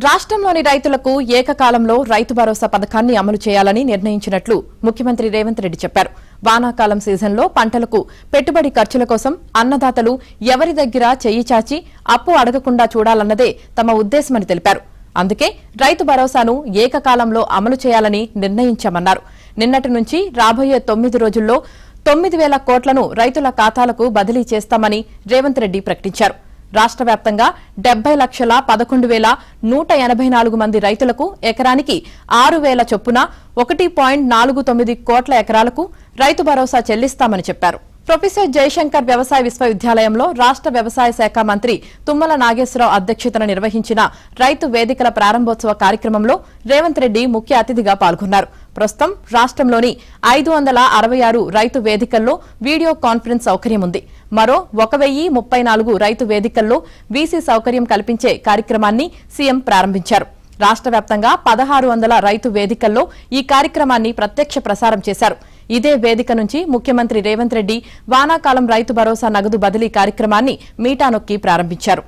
రాష్ట్రంలోని రైతులకు ఏకకాలంలో రైతు భరోసా పథకాన్ని అమలు చేయాలని నిర్ణయించినట్లు ముఖ్యమంత్రి రేవంత్ రెడ్డి చెప్పారు. వానాకాలం సీజన్లో పంటలకు పెట్టుబడి ఖర్చుల కోసం అన్నదాతలు ఎవరి దగ్గర చెయ్యి చాచి అప్పు అడగకుండా చూడాలన్నదే తమ ఉద్దేశమని తెలిపారు. అందుకే రైతు భరోసాను ఏకకాలంలో అమలు చేయాలని నిర్ణయించామన్నారు. నిన్నటి నుంచి రాబోయే 9 రోజుల్లో 9,000 కోట్లను రైతుల ఖాతాలకు బదిలీ చేస్తామని రేవంత్ రెడ్డి ప్రకటించారు. రాష్ట్ర వ్యాప్తంగా 70,11,184 మంది రైతులకు ఎకరానికి 6,000 చొప్పున 1.49 కోట్ల ఎకరాలకు రైతు భరోసా చెల్లిస్తామని చెప్పారు. ప్రొఫెసర్ జయశంకర్ వ్యవసాయ విశ్వవిద్యాలయంలో రాష్ట్ర వ్యవసాయ శాఖ మంత్రి తుమ్మల నాగేశ్వరరావు అధ్యక్షతన నిర్వహించిన రైతు వేదికల ప్రారంభోత్సవ కార్యక్రమంలో రేవంత్ రెడ్డి ముఖ్య అతిథిగా పాల్గొన్నారు. ప్రస్తుతం రాష్ట్రంలోని 566 రైతు వేదికల్లో వీడియో కాన్ఫరెన్స్ సౌకర్యం ఉంది. మరో 1,034 రైతు వేదికల్లో వీసీ సౌకర్యం కల్పించే కార్యక్రమాన్ని సీఎం ప్రారంభించారు. రాష్ట్ర వ్యాప్తంగా 1,600 రైతు వేదికల్లో ఈ కార్యక్రమాన్ని ప్రత్యక్ష ప్రసారం చేశారు. ఇదే వేదిక నుంచి ముఖ్యమంత్రి రేవంత్ రెడ్డి వానాకాలం రైతు భరోసా నగదు బదిలీ కార్యక్రమాన్ని మీటానొక్కి ప్రారంభించారు.